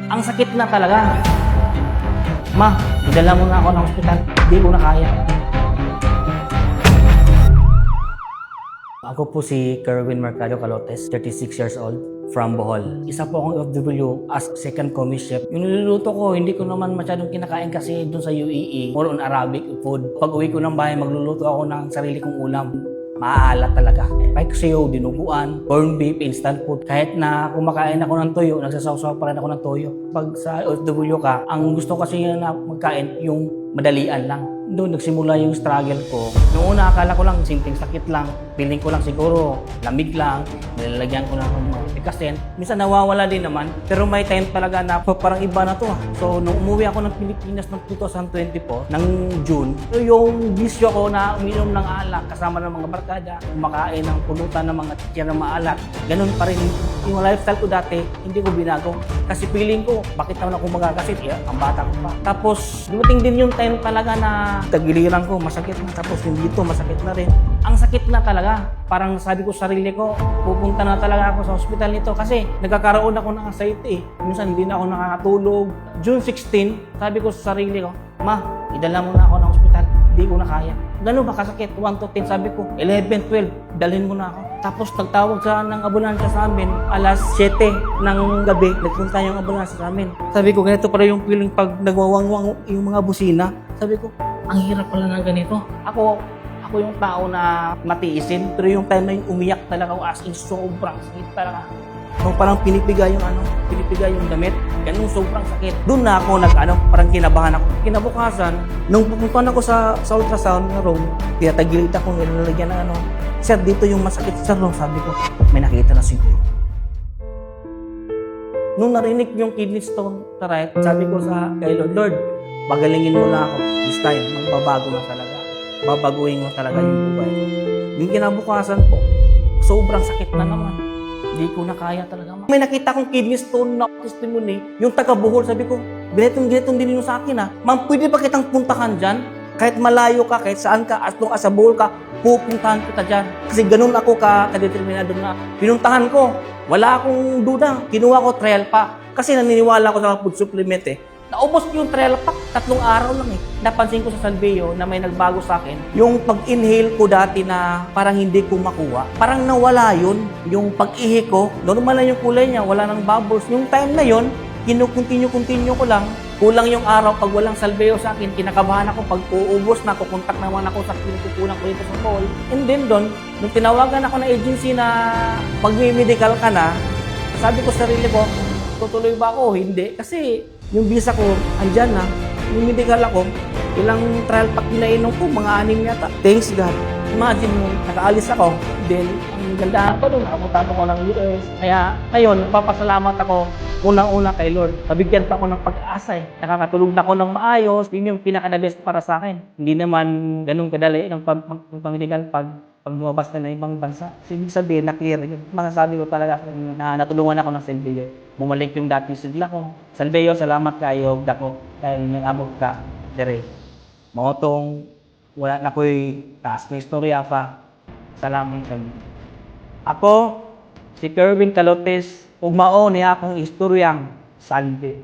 Ang sakit na talaga. Ma, idala mo na ako ng ospital. Hindi ko na kaya. Ako po si Kerwin Mercado Calotes, 36 years old, from Bohol. Isa po akong OFW as second commis chef. Yung niluluto ko, hindi ko naman masyadong kinakain kasi dun sa UAE, more on Arabic food. Pag uwi ko ng bahay, magluluto ako ng sarili kong ulam. Maaalat talaga. Kahit sayo, dinuguan, corned beef, instant food. Kahit na kumakain ako ng toyo, nagsasawsaw pa rin ako ng toyo. Pag sa OFW ka, ang gusto kasi na magkain, yung madalian lang. Doon nagsimula yung struggle ko. Noong una, akala ko lang simpleng sakit lang. Feeling ko lang siguro, lamig lang. Nilalagyan ko lang ng mga pikasin. Minsan nawawala din naman. Pero may time talaga na parang iba na to. So, nung umuwi ako ng Pilipinas noong 2024, ng June, so yung bisyo ko na uminom ng alak kasama ng mga barkada, kumakain ng pulutan ng mga tikya ng maalat, ganun pa rin. Yung lifestyle ko dati, hindi ko binago. Kasi feeling ko, bakit naman ako magkakasit? Ang bata ko pa. Tapos, dumating din yung time talaga na tagiliran ko, masakit na. Tapos yung dito, masakit na rin. Ang sakit na talaga. Parang sabi ko sa sarili ko, pupunta na talaga ako sa hospital nito kasi nagkakaroon ako ng anxiety. Minsan hindi na ako nakakatulog. June 16, sabi ko sa sarili ko, Ma, idala mo na ako ng hospital. Hindi ko na kaya. Gano'n ba kasakit? 1 to 10, sabi ko. 11, 12, dalhin mo na ako. Tapos nagtawag ng ambulansya sa amin, alas 7 ng gabi, nagpunta yung ambulansya sa amin. Sabi ko, ganito pala yung feeling pag nagwawangwang yung mga busina. Sabi ko, ang hirap pala ng ganito. Ako yung tao na matiisin, pero yung time na yung umiyak talaga ako as in sobrang sakit talaga. So, parang pinipiga yung damit. Ganun sobrang sakit. Doon na ako parang kinabahan ako. Kinabukasan, nung pupunta ako sa ultrasound na room, tinatagilid ako, nilalagyan ng Sir, dito yung masakit. Sir, no, sabi ko, may nakita na siguro. Nung narinig yung kidney stone sa right, sabi ko kay Lord, pagalingin mo na ako. This time, magbabago na talaga. Babaguhin mo talaga yung buhay ko. Yung kinabukasan po, sobrang sakit na naman. Hindi ko na kaya talaga. May nakita kong kidney stone na testimony, yung taga Bohol, sabi ko, ginitong din sa akin Ma'am, pwede ba kitang puntahan dyan? Kahit malayo ka, kahit saan ka, as long as sa Bohol ka, pupuntahan kita dyan. Kasi ganun ako ka-determinado na pinuntahan ko. Wala akong duda. Kinuha ko trial pa. Kasi naniniwala ko sa food supplement Naubos ko yung trial pack, 3 araw lang Napansin ko sa Salveo na may nagbago sa akin. Yung pag-inhale ko dati na parang hindi ko makuha, parang nawala yun. Yung pag-ihi ko, normal na yung kulay niya, wala nang bubbles. Yung time na yun, continue ko lang. Kulang yung araw pag walang Salveo sa akin, kinakabahan ako pag uubos na, kukontak naman ako sa pinagkukulang ko dito sa call. And then doon, nung tinawagan ako ng agency na magmi-medical ka na, sabi ko sa sarili ko, tutuloy ba ako? Hindi. Kasi yung visa ko, andyan na. Yung medical ako, ilang trial pack pinainom ko, mga 6 yata. Thanks God. Imagine mo, nakaalis ako. Then, ang ganda ko doon, abot-abot ko ng US. Kaya, ngayon, papasalamat ako unang-una kay Lord. Nabigyan pa ako ng pag-asa Nakakatulog na ako ng maayos. Yun yung pinaka-best para sa akin. Hindi naman ganun kadali ng pag-medical pag lumabas na ibang bansa. Ibig sabihin, masasabi ko talaga na natulungan ako ng Salveo. Bumalik yung dating sigla ko. Salveo, salamat kayo, dako. Dahil nag-abot ka, dire. Motong, wala na ko'y taas na istorya pa. Salamat kami. Ako, si Kerwin Calotes, ug mao niya akong istoryang salve.